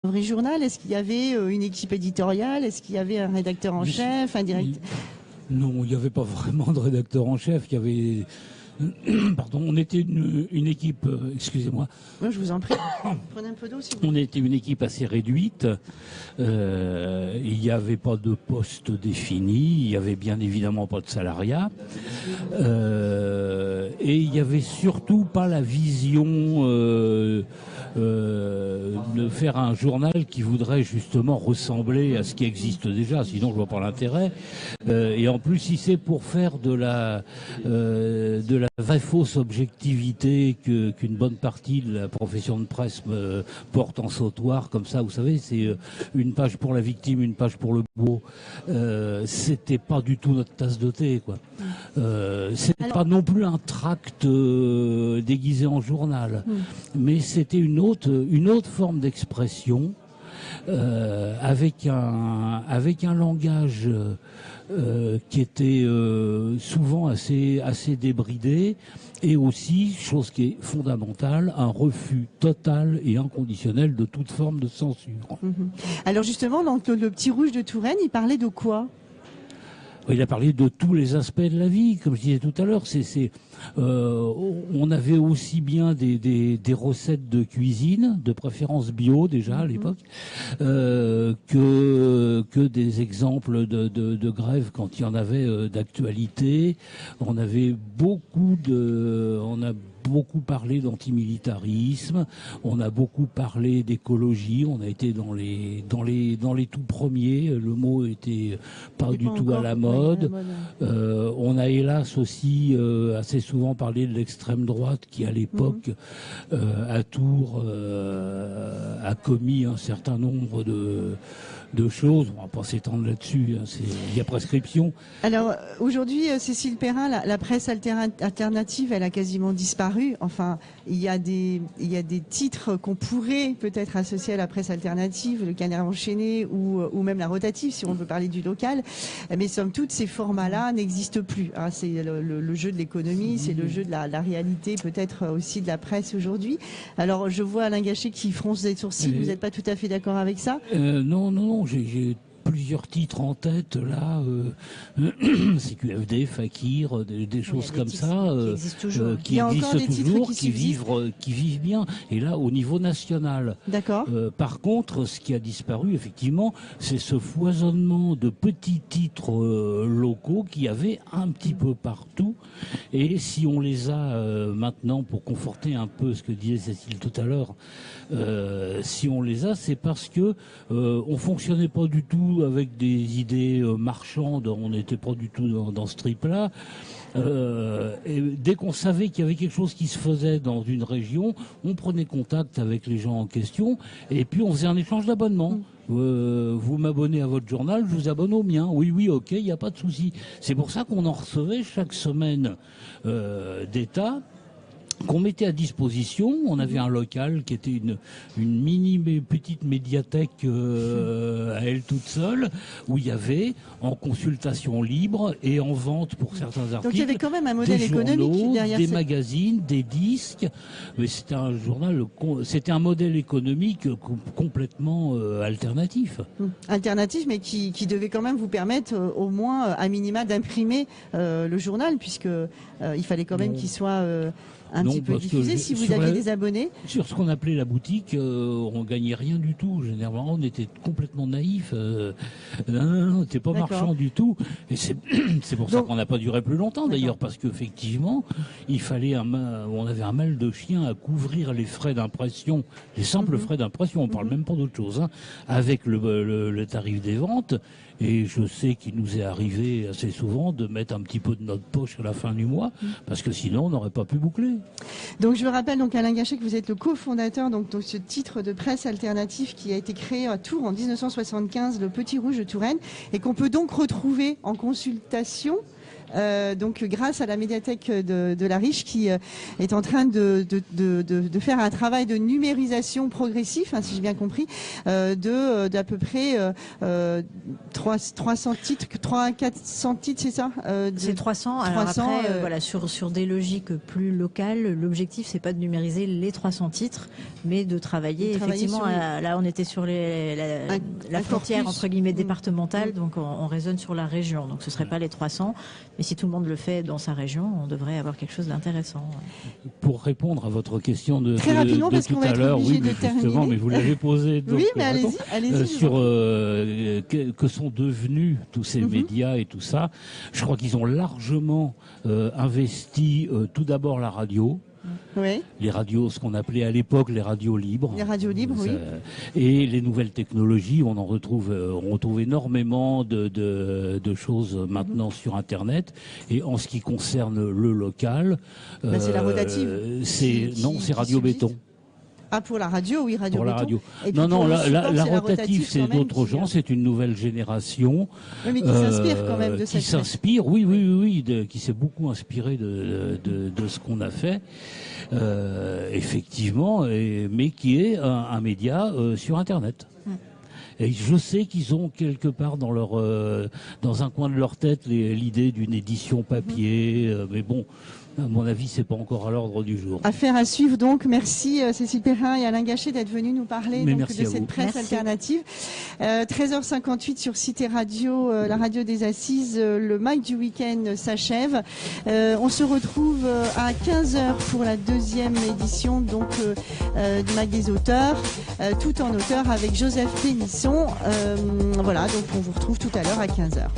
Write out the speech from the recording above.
Vrai journal, est-ce qu'il y avait une équipe éditoriale? Est-ce qu'il y avait un rédacteur en chef, un directeur? Non, il n'y avait pas vraiment de rédacteur en chef. Il y avait, pardon, on était une équipe. Excusez-moi. Moi, je vous en prie. Prenez un peu d'eau, s'il vous plaît. On était une équipe assez réduite. Il n'y avait pas de poste défini. Il n'y avait bien évidemment pas de salariat. Et il n'y avait surtout pas la vision de faire un journal qui voudrait justement ressembler à ce qui existe déjà. Sinon, je vois pas l'intérêt. Et en plus, si c'est pour faire de la vraie fausse objectivité qu'une bonne partie de la profession de presse porte en sautoir, comme ça, vous savez, c'est une page pour la victime, une page pour le bourreau. C'était pas du tout notre tasse de thé, quoi. C'était pas non plus un tract déguisé en journal, mais c'était une autre forme d'expression avec un langage qui était souvent assez débridé, et aussi, chose qui est fondamentale, un refus total et inconditionnel de toute forme de censure. Alors justement, dans le Petit Rouge de Touraine, il parlait de quoi? Il a parlé de tous les aspects de la vie, comme je disais tout à l'heure. On avait aussi bien des recettes de cuisine, de préférence bio déjà à l'époque, que des exemples de grèves quand il y en avait d'actualité. On a beaucoup parlé d'antimilitarisme, on a beaucoup parlé d'écologie, on a été dans les tout premiers, le mot était pas du tout à la mode. On a hélas aussi assez souvent parlé de l'extrême droite qui à l'époque à Tours a commis un certain nombre de choses. On va pas s'étendre là-dessus, hein, il y a prescription. Alors aujourd'hui, Cécile Perrin, la presse alternative, elle a quasiment disparu. Enfin, il y a des titres qu'on pourrait peut-être associer à la presse alternative, le Canard enchaîné ou même la rotative, si on veut parler du local. Mais somme toute, ces formats-là n'existent plus. Hein. C'est le jeu de l'économie, c'est le jeu de la réalité, peut-être aussi de la presse aujourd'hui. Alors je vois Alain Gachet qui fronce des sourcils. Vous n'êtes pas tout à fait d'accord avec ça? Non, j'ai plusieurs titres en tête là, CQFD, Fakir, des choses comme ça, qui existent toujours, qui vivent bien. Et là, au niveau national. D'accord. Par contre, ce qui a disparu, effectivement, c'est ce foisonnement de petits titres locaux qu'il y avait un petit peu partout. Et si on les a maintenant, pour conforter un peu ce que disait Cécile tout à l'heure, si on les a, c'est parce que on fonctionnait pas du tout avec des idées marchandes, on n'était pas du tout dans ce trip-là. Et dès qu'on savait qu'il y avait quelque chose qui se faisait dans une région, on prenait contact avec les gens en question, et puis on faisait un échange d'abonnement. Vous m'abonnez à votre journal, je vous abonne au mien. Oui, ok, il n'y a pas de souci. C'est pour ça qu'on en recevait chaque semaine d'État, qu'on mettait à disposition. On avait un local qui était une petite médiathèque à elle toute seule, où il y avait en consultation libre et en vente pour certains articles. Donc il y avait quand même un modèle des économique journaux, derrière des magazines, des disques. Mais c'était un journal, c'était un modèle économique complètement alternatif. Alternatif, mais qui devait quand même vous permettre au moins à minima d'imprimer le journal, puisque il fallait quand même qu'il soit un petit peu diffusé si vous aviez des abonnés. Sur ce qu'on appelait la boutique, on gagnait rien du tout. Généralement, on était complètement naïfs. Non, on n'était pas marchand du tout. Et c'est pour ça qu'on n'a pas duré plus longtemps d'ailleurs, parce qu'effectivement, on avait un mal de chien à couvrir les frais d'impression, les simples frais d'impression. On parle même pas d'autre chose, hein, avec le tarif des ventes. Et je sais qu'il nous est arrivé assez souvent de mettre un petit peu de notre poche à la fin du mois, parce que sinon on n'aurait pas pu boucler. Donc je rappelle donc Alain Gachet que vous êtes le cofondateur donc de ce titre de presse alternative qui a été créé à Tours en 1975, le Petit Rouge de Touraine, et qu'on peut donc retrouver en consultation donc grâce à la médiathèque de la Riche qui est en train de faire un travail de numérisation progressif, si j'ai bien compris, d'à peu près 300 titres, 400 titres, c'est ça C'est 300. Alors après, voilà, sur des logiques plus locales, l'objectif c'est pas de numériser les 300 titres, mais de travailler effectivement. Là, on était sur la frontière entre guillemets départementale, donc on raisonne sur la région. Donc ce serait pas les 300, mais si tout le monde le fait dans sa région, on devrait avoir quelque chose d'intéressant. Pour répondre à votre question de très rapidement, de parce tout qu'on va à être l'heure, obligé oui, de terminer. justement, mais vous l'avez posé. Donc, oui, mais allez-y. Sur que sont devenus tous ces médias et tout ça. Je crois qu'ils ont largement investi tout d'abord la radio. Oui. Les radios, ce qu'on appelait à l'époque les radios libres. Les radios libres, oui. Et les nouvelles technologies, on retrouve énormément de choses maintenant sur Internet. Et en ce qui concerne le local, c'est la rotative. C'est Radio Béton. Ah, pour la radio, oui, Radio pour Béton. La radio. Et non, la rotative, c'est d'autres gens, c'est une nouvelle génération. Oui, mais qui s'inspire quand même de cette. Qui s'inspire, oui, qui s'est beaucoup inspiré de ce qu'on a fait, effectivement, mais qui est un média sur Internet. Et je sais qu'ils ont quelque part dans un coin de leur tête l'idée d'une édition papier, mais bon. À mon avis, c'est pas encore à l'ordre du jour. Affaire à suivre donc. Merci Cécile Perrin et Alain Gachet d'être venus nous parler de cette presse alternative. 13h58 sur Cité Radio, la radio des Assises. Le Mic du week-end s'achève. On se retrouve à 15h pour la deuxième édition donc du Mic des auteurs, tout en auteur avec Joseph Pénisson. Voilà, donc on vous retrouve tout à l'heure à 15h.